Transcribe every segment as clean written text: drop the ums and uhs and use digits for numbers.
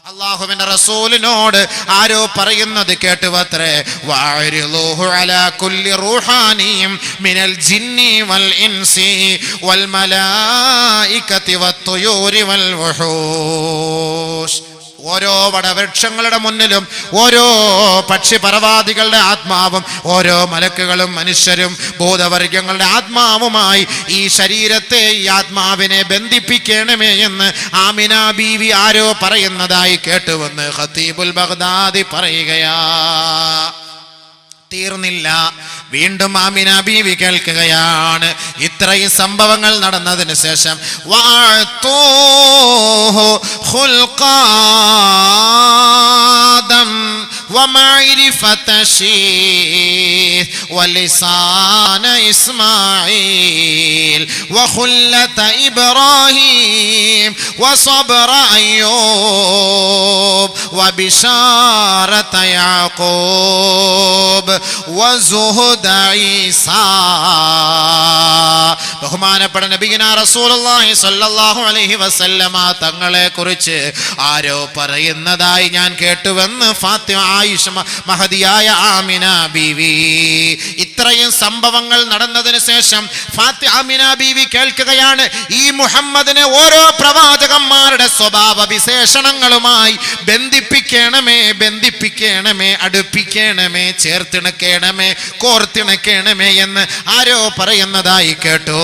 അല്ലാഹുവിന്റെ റസൂലിനോട് ആരോ പറയുന്നത് കേട്ടുവത്രേ, വഅരിളുഹു അലാ കുല്ലി റൂഹാനിയും മിനൽ ജിന്നി വൽ ഇൻസി വൽ മലായികതി വത്തുയൂരി വൽ വുഹൂഷ്. ഓരോ വടവൃക്ഷങ്ങളുടെ മുന്നിലും ഓരോ പക്ഷിപരവാദികളുടെ ആത്മാവും ഓരോ മലക്കുകളും മനുഷ്യരും ഭൂതവർഗങ്ങളുടെ ആത്മാവുമായി ഈ ശരീരത്തെ, ഈ ആത്മാവിനെ ബന്ധിപ്പിക്കണമേ എന്ന് ആമിന ബീവി ആരോ പറയുന്നതായി കേട്ടുവന്ന് ഖതീബുൽ ബഗ്ദാദി പറയുകയാ. തീർന്നില്ല, വീണ്ടും ആമിന ബീവി കേൾക്കുകയാണ്. ഇത്രയും സംഭവങ്ങൾ നടന്നതിന് ശേഷം ഖുൽഖാദം ومعرفة شيث ولسان إسماعيل وخلة إبراهيم وصبر أيوب وبشارة يعقوب وزهد عيسى. ബഹുമാനപ്പെട്ട നബിയിനാ റസൂലുള്ളാഹി സ്വല്ലല്ലാഹു അലൈഹി വസല്ലമ തങ്ങളെ കുറിച്ച് ആരോ പറയുന്നതായി ഞാൻ കേട്ടുവെന്ന് ഫാത്തിമ ആയിഷ മഹദിയായ ആമിന ബീവി. ഇത്രയും സംഭവങ്ങൾ നടന്നതിന് ശേഷം ആമിന ബീവി കേൾക്കുകയാണ്, ഈ മുഹമ്മദിനെ ഓരോ പ്രവാചകന്മാരുടെ സ്വഭാവ വിശേഷണങ്ങളുമായി ബന്ധിപ്പിക്കണമേ, ബന്ധിപ്പിക്കണമേ, അടുപ്പിക്കണമേ, ചേർത്തിണക്കണമേ, കോർത്തിണക്കണമേ എന്ന് ആരോ പറയുന്നതായി കേട്ടു.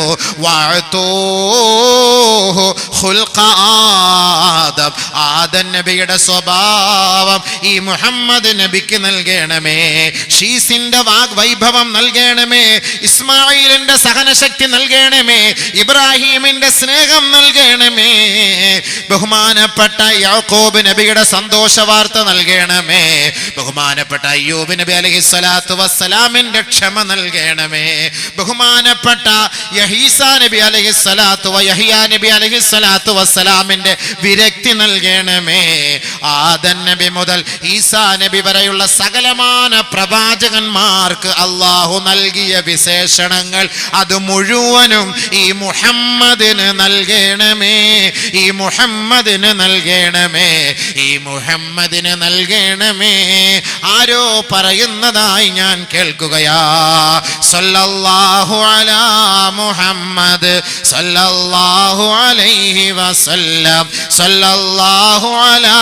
ആദം നബിയുടെ സ്വഭാവം ഈ മുഹമ്മദ് നബിക്ക് നൽകണമേ, ഷീസിന്റെ വാഗ്വൈഭവം നൽകണമേ, ഇസ്മായിലിന്റെ സഹനശക്തി നൽകണമേ, ഇബ്രാഹിമിന്റെ സ്നേഹം നൽകണമേ, ബഹുമാനപ്പെട്ട യാക്കൂബ് നബിയുടെ സന്തോഷ വാർത്ത നൽകണമേ, ബഹുമാനപ്പെട്ട അയ്യൂബ് നബി അലൈഹിസ്സലാത്തു വസ്സലാമിന്റെ ക്ഷമ നൽകണമേ, ബഹുമാനപ്പെട്ട യഹീസാ നബി യഹ്യാ നബി അലൈഹിസ്സലാത്തു വസ്സലാമിന്റെ വിരക്തി നൽകണമേ. ആദം നബി മുതൽ ഈസാ നബി വരെയുള്ള സകലമാന പ്രവാചകന്മാർക്ക് അല്ലാഹു നൽകിയ വിശേഷണങ്ങൾ അത് മുഴുവനും ഈ മുഹമ്മദിന് നൽകണമേ, ഈ മുഹമ്മദിന് നൽകണമേ, ഈ മുഹമ്മദിന് നൽകണമേ. ആരോ പറയുന്നതായി ഞാൻ കേൾക്കുകയാ. സല്ലല്ലാഹു അലാ മുഹമ്മദ് സല്ലല്ലാഹു അലൈഹി വസല്ലം, സല്ലല്ലാഹു അലാ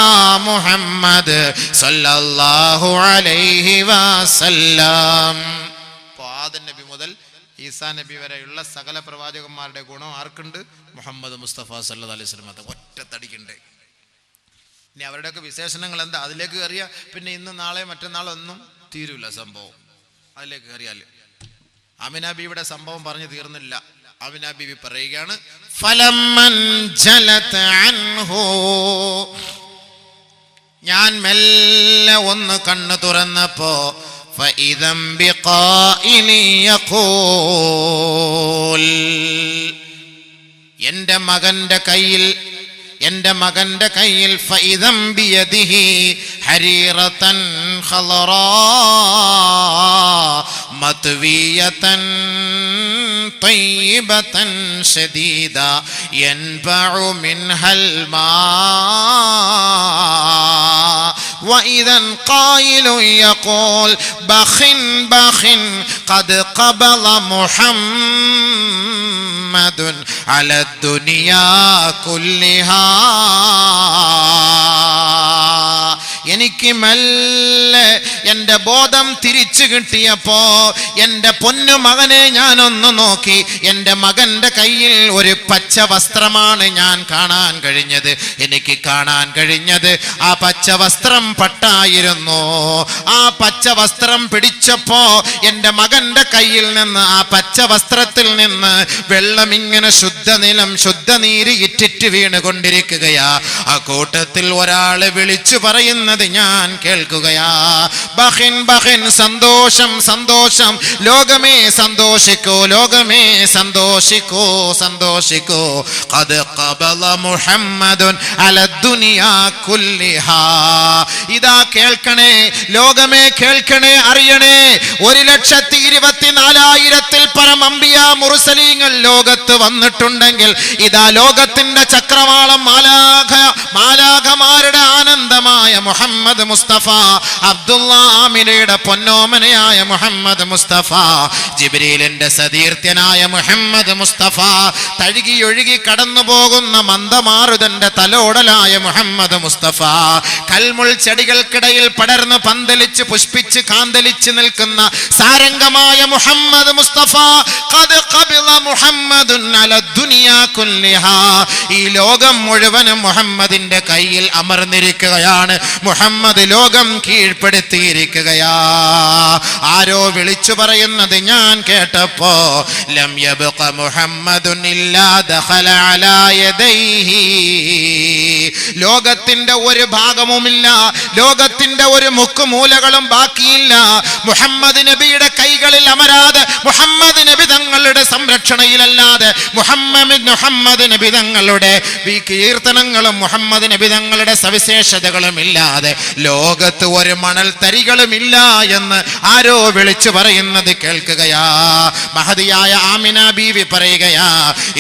മുഹമ്മദ് സല്ലല്ലാഹു അലൈഹി വസല്ലം. ആദം നബി മുതൽ ഈസാ നബി വരെയുള്ള സകല പ്രവാചകന്മാരുടെ ഗുണം ആർക്കുണ്ട്? മുഹമ്മദ് മുസ്തഫ സല്ലല്ലാഹു അലൈഹി വസല്ലം ഒറ്റത്തടിക്കുണ്ട്. ഇനി അവരുടെയൊക്കെ വിശേഷണങ്ങൾ എന്താ, അതിലേക്ക് കയറിയ പിന്നെ ഇന്ന് നാളെ മറ്റന്നാളൊന്നും തീരൂല സംഭവം. അതിലേക്ക് കയറിയാൽ ആമിന ബീവിയുടെ സംഭവം പറഞ്ഞു തീർന്നില്ല. ആമിന ബീവി പറയുകയാണ്, ഫലമ്മൻ ജലത് അൻഹു, ഞാൻ മെല്ലെ ഒന്ന് കണ്ണു തുറന്നപ്പോ ഫഇദം ബിഖായിലി യഖൂൽ, എൻ്റെ മകന്റെ കയ്യിൽ ഫഇദം ബിയദിഹി ഹരീറതൻ ഖളറാ മത്വിയതൻ തയ്യിബതൻ ശദീദ യൻബഉ മിൻഹൽ മാ وإذا قائل يقول بخ قد قبض محمد على الدنيا كلها. എനിക്ക് മെല്ലെ എൻ്റെ ബോധം തിരിച്ചു കിട്ടിയപ്പോ എൻ്റെ പൊന്നു മകനെ ഞാനൊന്ന് നോക്കി. എൻ്റെ മകൻ്റെ കയ്യിൽ ഒരു പച്ച വസ്ത്രമാണ് ഞാൻ കാണാൻ കഴിഞ്ഞത്. എനിക്ക് കാണാൻ കഴിഞ്ഞത് ആ പച്ച വസ്ത്രം പട്ടായിരുന്നു. ആ പച്ച വസ്ത്രം പിടിച്ചപ്പോ എൻ്റെ മകൻ്റെ കയ്യിൽ നിന്ന്, ആ പച്ച വസ്ത്രത്തിൽ നിന്ന് വെള്ളം ഇങ്ങനെ ശുദ്ധനീര് ഇറ്റിറ്റ് വീണുകൊണ്ടിരിക്കുകയാ. ആ കൂട്ടത്തിൽ ഒരാളെ വിളിച്ചു പറയുന്നത് ഞാൻ കേൾക്കുകയാ, ബഖിൻ ബഖിൻ, സന്തോഷം സന്തോഷം, ലോകമേ സന്തോഷിക്കൂ, ലോകമേ സന്തോഷിക്കൂ, സന്തോഷിക്കൂ. ഖദ് ഖബല മുഹമ്മദുൻ അലദ്ദുനിയാ കുല്ലിഹാ. ഇതാ കേൾക്കണേ, ലോകമേ കേൾക്കണേ, അറിയണേ, 1,24,000 പരം അംബിയ മുർസലീങ്ങൾ ലോകത്ത് വന്നിട്ടുണ്ടെങ്കിൽ ഇതാ ലോകത്തിന്റെ ചക്രവാളം മാലാഖമാരുടെ ആനന്ദ മുഹമ്മദ് മുസ്തഫ, അബ്ദുള്ള ആമിനയുടെ പൊന്നോമനയായ മുഹമ്മദ് മുസ്തഫ, ജിബ്രീലിന്റെ സതീർത്ഥ്യനായ മുഹമ്മദ് മുസ്തഫ, തഴുകി ഒഴുകി കടന്നു പോകുന്ന മന്ദമാരുതന്റെ തലോടലായ മുഹമ്മദ് മുസ്തഫ, കൽമുൾ ചെടികൾക്കിടയിൽ പടർന്ന് പന്തലിച്ച് പുഷ്പിച്ച് കാന്തലിച്ച് നിൽക്കുന്ന സാരംഗമായ മുഹമ്മദ് മുസ്തഫ, ഖദ് ഖബിള മുഹമ്മദുൻ അല ദുനിയാ കുല്ലിഹാ, ഈ ലോകം മുഴുവനും മുഹമ്മദിന്റെ കയ്യിൽ അമർന്നിരിക്കുകയാണ്. മുഹമ്മദ് ലോകം കീഴ്പ്പെടുത്തിയിരിക്കുകയാ. ആരോ വിളിച്ചു പറയുന്നത് ഞാൻ കേട്ടപ്പോ, ലം യബ്ഖ മുഹമ്മദുൻ ഇല്ലാ ദഖല അലാ യദൈഹി, ലോകത്തിന്റെ ഒരു ഭാഗവുമില്ല, ലോകത്തിന്റെ ഒരു മുക്കുമൂലകളും ബാക്കിയില്ല മുഹമ്മദ് നബിയുടെ കൈകളിൽ അമരാതെ, മുഹമ്മദ് നബി തങ്ങളുടെ സംരക്ഷണയിലല്ലാതെ, മുഹമ്മദ് നബി തങ്ങളുടെ കീർത്തനങ്ങളും മുഹമ്മദ് നബി തങ്ങളുടെ സവിശേഷതകളും ഇല്ലാതെ ലോകത്ത് ഒരു മണൽ തരികളുമില്ല എന്ന് ആരോ വിളിച്ചു പറയുന്നത് കേൾക്കുകയാ. മഹദിയായ ആമിന ബീവി പറയുകയാ,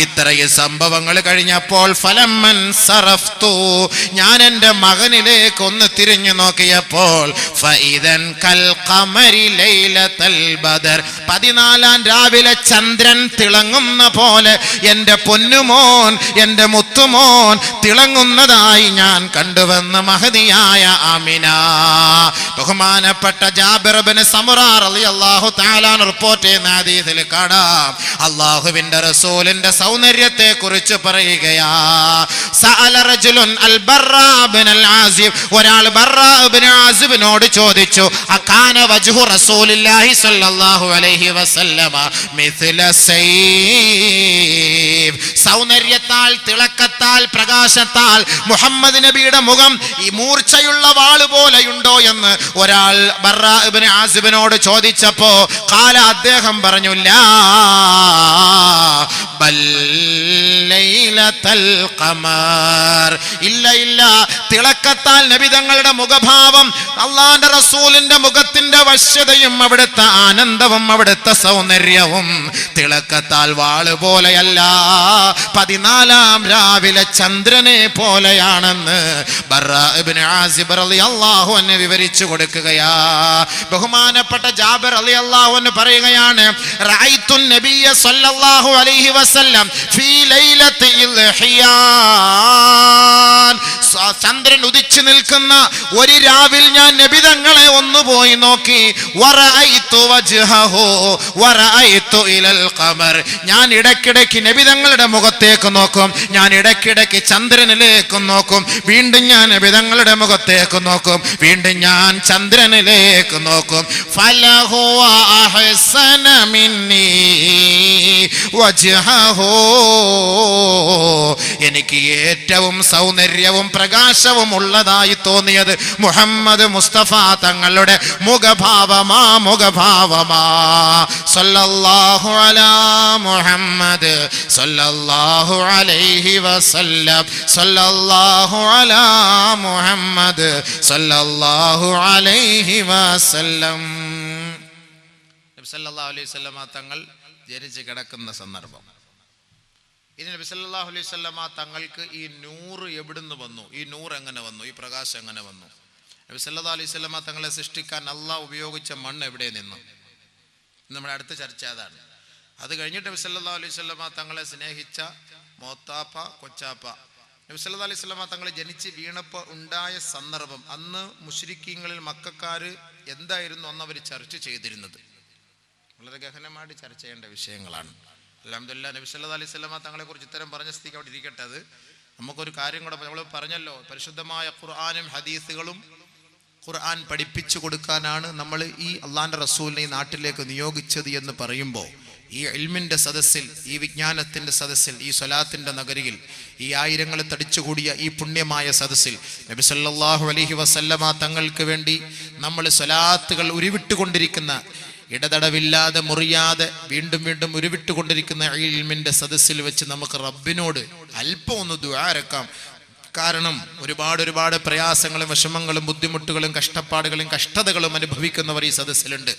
ഇത്രയും സംഭവങ്ങൾ കഴിഞ്ഞപ്പോൾ ഫലമ്മൻ സറഫ്തു, ഞാൻ എൻ്റെ മകനിലേക്ക് ഒന്ന് തിരിഞ്ഞു നോക്കിയപ്പോൾ ഫഇദൻ കൽ ഖമരി ലൈലത്തൽ ബദർ, 14 രാവിലെ ചന്ദ്രൻ തിളങ്ങുന്ന പോലെ എൻ്റെ പൊന്നുമോൻ, എൻ്റെ മുത്തുമോൻ തിളങ്ങുന്നതായി ഞാൻ കണ്ടുവെന്ന് മഹദിയായ ആമിന. ബഹുമാനപ്പെട്ട ജാബിർ ഇബ്നു സമുറ റളിയല്ലാഹു തആല റിപ്പോർട്ട് ചെയ്യുന്ന ഹദീസിൽ കാണാം, അല്ലാഹുവിന്റെ റസൂലിന്റെ സൗന്ദര്യത്തെ കുറിച്ച് പറയുകയാ. സഅല റജുലുൻ അൽ ബർറാ ഇബ്നുൽ ആസിബ്, ഒരാൾ ബർറാ ഇബ്നു ആസിബിനോട് ചോദിച്ചു, അകാന വജ്ഹു റസൂലില്ലാഹി സ്വല്ലല്ലാഹു അലൈഹി വസല്ലമ മിസ്ല സൈഫ്, സൗന്ദര്യത്താൽ, തിളക്കത്താൽ, പ്രകാശത്താൽ മുഹമ്മദ് നബിയുടെ മുഖം ഈ മൂർച്ചയുള്ള വാള് പോലെയുണ്ടോ എന്ന് ഒരാൾ ബർറാ ഇബ്നു ആസിബിനോട് ചോദിച്ചപ്പോ ഖാല, അദ്ദേഹം പറഞ്ഞു, ലാ ബൽ ലൈലത്തൽ ഖമർ, ഇല്ല ഇല്ല, തിളക്കത്താൽ നബി തങ്ങളുടെ മുഖഭാവം, അള്ളാന്റെ റസൂലിന്റെ മുഖത്തിന്റെ വശ്യതയും അവിടുത്തെ ആനന്ദവും അവിടുത്തെ സൗന്ദര്യവും തിളക്കത്താൽ വാള് പോലെയല്ല, 14 രാവിലെ ചന്ദ്രനെ പോലെയാണെന്ന് ബർറാ ഇബ്നു ആസിബ് റളിയല്ലാഹു അൻഹു വിവരിച്ചു കൊടുക്കുകയാ. ബഹുമാനപ്പെട്ട ജാബിർ റളിയല്ലാഹു അൻഹു പറയുകയാണ്, റഅയ്തു നബിയ സ്വല്ലല്ലാഹു അലൈഹി വസല്ലം ഫീ ലൈലത്തിൽ ഹിയാൻ, ചന്ദ്രൻ ഉദിച്ചു നിൽക്കുന്ന ഒരു രാവിൽ ഞാൻ നബി തങ്ങളെ ഒന്ന് പോയി നോക്കി. വറഅയ്തു വജ്ഹഹു വറഅയ്തു ഇലൽ ഖമർ, ഞാൻ ഇടയ്ക്കിടയ്ക്ക് നബി തങ്ങളുടെ മുഖത്തേക്ക് നോക്കും, ഞാൻ ഇടയ്ക്കിടയ്ക്ക് ചന്ദ്രനിലേക്ക് നോക്കും, വീണ്ടും ഞാൻ നബി തങ്ങളുടെ മുഖത്തേക്ക് നോക്കും, വീണ്ടും ഞാൻ ചന്ദ്രനിലേക്ക് നോക്കും. ഫലഹു അഹ്സന മിന്നി വജ്ഹഹു, എനിക്ക് ഏറ്റവും സൗന്ദര്യവും പ്രകാശവും ഉള്ളതായി തോന്നിയത് മുഹമ്മദ് മുസ്തഫ തങ്ങളുടെ മുഖഭാവമാ, മുഖഭാവമാ. സല്ലല്ലാഹു അലാ മുഹമ്മദ് സല്ലല്ലാഹു അലൈഹി വസല്ലം, സല്ലല്ലാഹു അലാ മുഹമ്മദ് സല്ലല്ലാഹു അലൈഹി വസല്ലം. നബി സല്ലല്ലാഹു അലൈഹി വസല്ലം തങ്ങൾ ജനിച്ച് കിടക്കുന്ന സന്ദർഭം. ഇനി നബി സല്ലല്ലാഹു അലൈഹി വസല്ലമ തങ്ങൾക്ക് ഈ നൂറ് എവിടുന്ന് വന്നു, ഈ നൂറ് എങ്ങനെ വന്നു, ഈ പ്രകാശം എങ്ങനെ വന്നു? നബി സല്ലല്ലാഹു അലൈഹി വസല്ലമ തങ്ങളെ സൃഷ്ടിക്കാൻ അള്ളാഹ് ഉപയോഗിച്ച മണ്ണ് എവിടെ നിന്ന്? നമ്മുടെ അടുത്ത ചർച്ച അതാണ്. അത് കഴിഞ്ഞിട്ട് നബി സല്ലല്ലാഹു അലൈഹി വസല്ലമ തങ്ങളെ സ്നേഹിച്ച മോത്താപ്പ, കൊച്ചാപ്പ, നബി സല്ലല്ലാഹു അലൈഹി വസല്ലമ തങ്ങൾ ജനിച്ച് വീണപ്പോൾ ഉണ്ടായ സന്ദർഭം, അന്ന് മുശ്രിക്കീങ്ങളിൽ മക്കക്കാര് എന്തായിരുന്നു അന്ന് അവർ ചർച്ച ചെയ്തിരുന്നത്? വളരെ ഗഹനമായിട്ട് ചർച്ച ചെയ്യേണ്ട വിഷയങ്ങളാണ്. അൽഹംദുലില്ലാഹ്, നബി സല്ലല്ലാഹു അലൈഹി വസല്ലമ തങ്ങളെ കുറിച്ച് ഇത്തരം പറഞ്ഞ സ്ഥിതിക്ക് അവിടെ ഇരിക്കട്ടെ. അത് നമുക്കൊരു കാര്യം കൂടെ നമ്മൾ പറഞ്ഞല്ലോ, പരിശുദ്ധമായ ഖുർആനും ഹദീസുകളും ഖുർആൻ പഠിപ്പിച്ചു കൊടുക്കാനാണ് നമ്മൾ ഈ അള്ളാന്റെ റസൂലിനെ ഈ നാട്ടിലേക്ക് നിയോഗിച്ചത് എന്ന് പറയുമ്പോൾ, ഈ ഇൽമിന്റെ സദസ്സിൽ, ഈ വിജ്ഞാനത്തിന്റെ സദസ്സിൽ, ഈ സ്വലാത്തിന്റെ നഗരിയിൽ, ഈ ആയിരങ്ങൾ തടിച്ചുകൂടിയ ഈ പുണ്യമായ സദസ്സിൽ നബി സല്ലല്ലാഹു അലൈഹി വസല്ലമ തങ്ങൾക്ക് വേണ്ടി നമ്മൾ സ്വലാത്തുകൾ ഉരുവിട്ടുകൊണ്ടിരിക്കുന്ന, ഇടതടവില്ലാതെ മുറിയാതെ വീണ്ടും വീണ്ടും ഉരുവിട്ടുകൊണ്ടിരിക്കുന്ന ഈ ഇൽമിന്റെ സദസ്സിൽ വെച്ച് നമുക്ക് റബ്ബിനോട് അല്പം ഒന്ന് ദുആ ഇറക്കാം. കാരണം ഒരുപാട് പ്രയാസങ്ങളും വിഷമങ്ങളും ബുദ്ധിമുട്ടുകളും കഷ്ടപ്പാടുകളും കഷ്ടതകളും അനുഭവിക്കുന്നവർ ഈ സദസ്സിലുണ്ട്.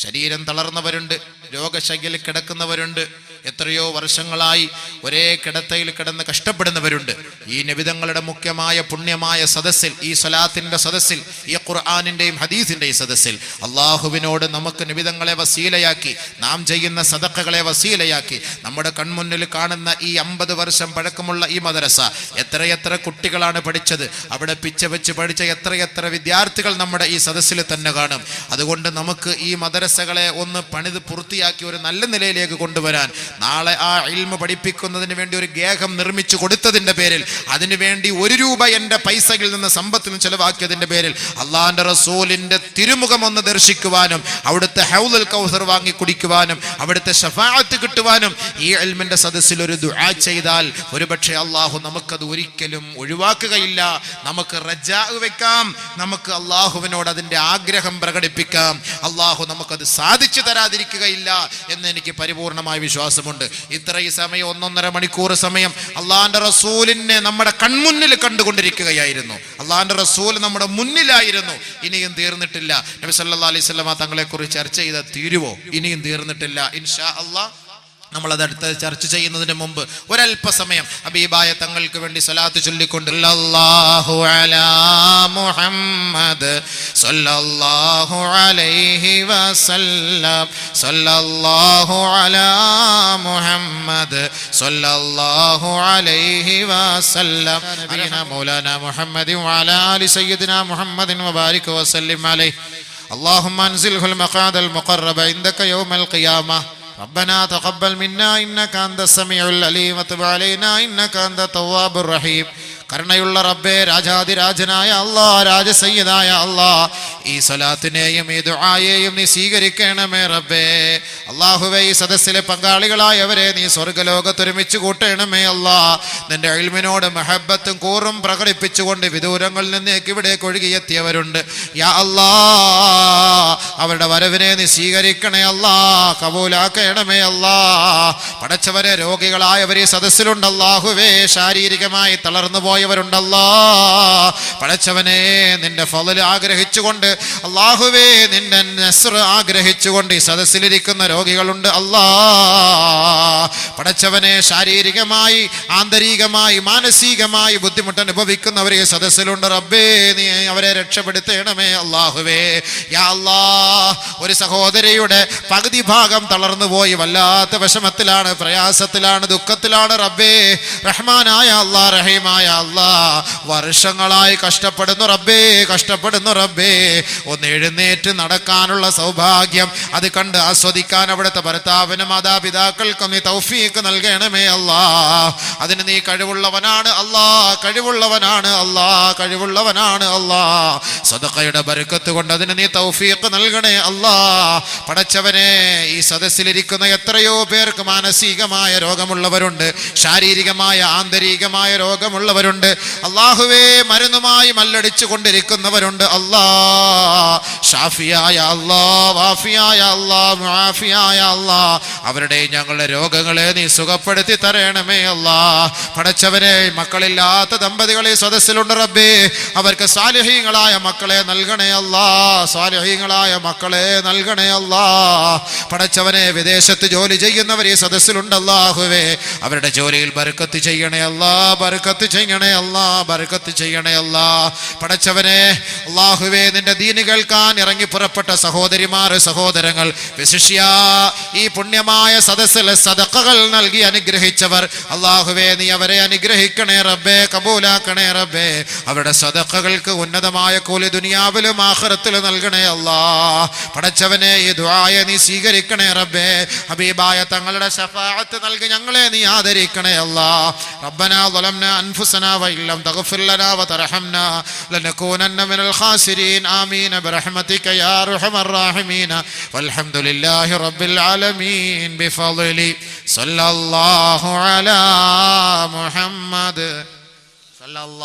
ശരീരം തളർന്നവരുണ്ട്, രോഗശയ്യയിൽ കിടക്കുന്നവരുണ്ട്, എത്രയോ വർഷങ്ങളായി ഒരേ കിടത്തയിൽ കിടന്ന് കഷ്ടപ്പെടുന്നവരുണ്ട്. ഈ നബിതങ്ങളുടെ മുഖ്യമായ പുണ്യമായ സദസ്സിൽ, ഈ സ്വലാത്തിന്റെ സദസ്സിൽ, ഈ ഖുർആനിന്റെയും ഹദീസിന്റെയും സദസ്സിൽ അള്ളാഹുവിനോട് നമുക്ക് നബിതങ്ങളെ വസീലയാക്കി, നാം ചെയ്യുന്ന സദഖകളെ വസീലയാക്കി, നമ്മുടെ കൺമുന്നിൽ കാണുന്ന ഈ 50 വർഷം പഴക്കമുള്ള ഈ മദ്രസ എത്രയെത്ര കുട്ടികളാണ് പഠിച്ചത്, അവിടെ പിച്ച വെച്ച് പഠിച്ച എത്രയെത്ര വിദ്യാർത്ഥികൾ നമ്മുടെ ഈ സദസ്സിൽ തന്നെ കാണും. അതുകൊണ്ട് നമുക്ക് ഈ മദ്രസകളെ ഒന്ന് പണിത് പൂർത്തിയാക്കി ഒരു നല്ല നിലയിലേക്ക് കൊണ്ടുവരാൻ, നാളെ ആ ഇൽമ പഠിപ്പിക്കുന്നതിന് വേണ്ടി ഒരു ഗേഹം നിർമ്മിച്ചു കൊടുത്തതിന്റെ പേരിൽ, അതിനുവേണ്ടി 1 രൂപ എൻ്റെ പൈസയിൽ നിന്ന് സമ്പത്തിൽ നിന്ന് ചെലവാക്കിയതിന്റെ പേരിൽ അള്ളാഹിന്റെ റസൂലിന്റെ തിരുമുഖം ഒന്ന് ദർശിക്കുവാനും, അവിടുത്തെ ഹൗലുൽ കൗസർ വാങ്ങി കുടിക്കുവാനും, അവിടുത്തെ ശഫാഅത്ത് കിട്ടുവാനും ഈ ഇൽമിന്റെ സദസ്സിൽ ഒരു ദുആ ചെയ്താൽ ഒരുപക്ഷെ അള്ളാഹു നമുക്കത് ഒരിക്കലും ഒഴിവാക്കുകയില്ല. നമുക്ക് റജാ വെക്കാം, നമുക്ക് അള്ളാഹുവിനോട് അതിന്റെ ആഗ്രഹം പ്രകടിപ്പിക്കാം. അള്ളാഹു നമുക്കത് സാധിച്ചു തരാതിരിക്കുകയില്ല എന്ന് എനിക്ക് പരിപൂർണമായ വിശ്വാസമുണ്ട്. ഇത്രയും സമയം 1.5 മണിക്കൂർ സമയം അള്ളാഹിന്റെ റസൂലിനെ നമ്മുടെ കൺമുന്നിൽ കണ്ടുകൊണ്ടിരിക്കുകയായിരുന്നു. അള്ളാഹിന്റെ റസൂൽ നമ്മുടെ മുന്നിലായിരുന്നു. ഇനിയും തീർന്നിട്ടില്ല. നബി സല്ലല്ലാഹു അലൈഹി വസല്ലമ തങ്ങളെ കുറിച്ച് ചർച്ച ചെയ്ത തീരുവോ? ഇനിയും തീർന്നിട്ടില്ല. ഇൻഷാ അള്ളാഹ് നമ്മളത് അടുത്ത് ചർച്ച ചെയ്യുന്നതിന് മുമ്പ് ഒരല്പസമയം ഹബീബായ തങ്ങൾക്ക് വേണ്ടി സ്വലാത്ത് ചൊല്ലിക്കൊണ്ട് സല്ലല്ലാഹു അലാ മുഹമ്മദ് സല്ലല്ലാഹു അലൈഹി വസല്ലം സല്ലല്ലാഹു അലാ മുഹമ്മദ് സല്ലല്ലാഹു അലൈഹി വസല്ലം നബിന മൗലാന മുഹമ്മദിൻ വഅലാ ആലി സയ്യിദിന മുഹമ്മദിൻ വബാരിക വസല്ലിം അലൈഹി اللهم انزله المقعد المقرب عندك يوم القيامة ربنا تقبل منا إنك أنت السميع العليم وتب علينا إنك أنت التواب الرحيم. കരുണയുള്ള റബ്ബേ, രാജാതിരാജനായ അല്ലാഹ്, രാജസയ്യിദായ അല്ലാഹ്, ഈ സ്വലാത്തിനെയും ഈ ദുആയെയും നീ സ്വീകരിക്കണമേ റബ്ബേ. അല്ലാഹുവേ, ഈ സദസ്സിലെ പങ്കാളികളായവരെ നീ സ്വർഗ്ഗലോകത്ത് ഒരുമിച്ച് കൂട്ടണമേ അല്ലാഹ്. നിന്റെ ഇൽമിനോട് മഹബ്ബത്തും കൂറും പ്രകടിപ്പിച്ചുകൊണ്ട് വിദൂരങ്ങളിൽ നിന്നേക്ക് ഇവിടേക്ക് ഒഴുകിയെത്തിയവരുണ്ട്. യാ അല്ലാഹ്, അവരുടെ വരവിനെ നീ സ്വീകരിക്കണേ അല്ലാഹ്, കബൂലാക്കണമേ അല്ലാഹ്. പടച്ചവരെ, രോഗികളായവർ ഈ സദസ്സിലുണ്ട് അല്ലാഹുവേ, ശാരീരികമായി തളർന്നു പോയവരുണ്ടല്ലാ. പടച്ചവനെ, നിന്റെ ഫളൽ ആഗ്രഹിച്ചുകൊണ്ട്, അല്ലാഹുവേ നിന്റെ നസ്ർ ആഗ്രഹിച്ചുകൊണ്ട് ഈ സദസ്സിലിരിക്കുന്ന രോഗികളുണ്ട് അല്ലാ. പടച്ചവനെ, ശാരീരികമായി ആന്തരികമായി മാനസികമായി ബുദ്ധിമുട്ട് അനുഭവിക്കുന്നവർ ഈ സദസ്സിലുണ്ട് റബ്ബേ, നീ അവരെ രക്ഷപ്പെടുത്തണമേ അല്ലാഹുവേ. യാ അല്ലാഹ്, ഒരു സഹോദരിയുടെ പകുതി ഭാഗം തളർന്നു പോയി വല്ലാത്ത വിഷമത്തിലാണ്, പ്രയാസത്തിലാണ്, ദുഃഖത്തിലാണ് റബ്ബേ. റഹ്മാനായ അല്ലാഹ്, റഹീമായ അല്ലാഹ്, വർഷങ്ങളായി കഷ്ടപ്പെടുന്നു റബ്ബേ, കഷ്ടപ്പെടുന്നു റബ്ബേ. ഒന്ന് എഴുന്നേറ്റ് നടക്കാനുള്ള സൗഭാഗ്യം അത് കണ്ട് ആസ്വദിക്കാൻ അവിടുത്തെ ഭർത്താവിനും മാതാപിതാക്കൾക്കും നീ തൗഫീഖ് നൽകണമേ അല്ലാഹ്. അതിന് നീ കഴിവുള്ളവനാണ് അല്ലാഹ്, കഴിവുള്ളവനാണ് അല്ലാഹ്, കഴിവുള്ളവനാണ് അല്ലാഹ്. സദഖയുടെ ബർക്കത്ത് കൊണ്ട് അതിന് നീ തൗഫീഖ് നൽകണേ അല്ലാഹ്. പടച്ചവനെ, ഈ സദസ്സിലിരിക്കുന്ന എത്രയോ പേർക്ക് മാനസികമായ രോഗമുള്ളവരുണ്ട്, ശാരീരികമായ ആന്തരികമായ രോഗമുള്ളവരുണ്ട് അല്ലാഹുവേ, മരുന്നുമായി മല്ലടിച്ചു കൊണ്ടിരിക്കുന്നവരുണ്ട് അല്ലാഹ്. ഷാഫിയായ അല്ലാഹ്, വാഫിയായ അല്ലാഹ്, മുആഫിയായ അല്ലാഹ്, അവരുടെ ഞങ്ങളുടെ രോഗങ്ങളെ നീ സുഖപ്പെടുത്തി തരണമേ അല്ലാഹ്. പടച്ചവനെ, മക്കളില്ലാത്ത ദമ്പതികളെ സദസ്സിലുണ്ട് റബ്ബേ, അവർക്ക് സാലിഹീങ്ങളായ മക്കളെ നൽകണേ അല്ലാഹ്, സാലിഹീങ്ങളായ മക്കളെ നൽകണേ അല്ലാഹ്. പടച്ചവനെ, വിദേശത്ത് ജോലി ചെയ്യുന്നവർ ഈ സദസ്സിലുണ്ട് അല്ലാഹുവേ, അവരുടെ ജോലിയിൽ ബർക്കത്ത് ചെയ്യണേ അല്ലാഹ്, ബർക്കത്ത് ചെയ്യണേ അല്ലാഹ്, ബർക്കത്ത് ചെയ്യണേ അല്ലാഹ്. പടച്ചവനെ, അല്ലാഹുവേ, നിന്റെ ദീന് കേൾക്കാൻ ഇറങ്ങി പുറപ്പെട്ട സഹോദരിമാർ, സഹോദരങ്ങൾ, വിശിഷ്യ ഈ പുണ്യമായ സദസ്സിലെ സദഖകൾ നൽകി അനുഗ്രഹിച്ചവർ അല്ലാഹുവേ, നീ അവരെ അനുഗ്രഹിക്കണേ റബ്ബേ, കബൂലാക്കണേ റബ്ബേ. അവരുടെ സദഖകൾക്ക് ഉന്നതമായ കൂലി ദുനിയാവിലും ആഖിറത്തിലും നൽകണേ അല്ലാഹ്. പടച്ചവനെ, ഈ ദുആയെ നീ സ്വീകരിക്കണേ റബ്ബേ. ഹബീബായ തങ്ങളുടെ ശഫാഅത്ത് നൽകി ഞങ്ങളെ നീ ആദരിക്കണേ അല്ലാഹ്. റബ്ബനാ ളലംനാ അൻഫുസനാ വഇല്ലം തഗ്ഫിർ ലനാ വതർഹംനാ ലനകൂനന്ന മിനൽ ഖാസിരീൻ. ആമീൻ ബിറഹ്മതിക യാ അർഹമർ റഹീമീൻ. വൽഹംദുലില്ലാഹി റബ്ബിൽ ആലമീൻ ബിഫളലി സല്ലല്ലാഹു അലാ മുഹമ്മദ് സല്ലല്ലാഹു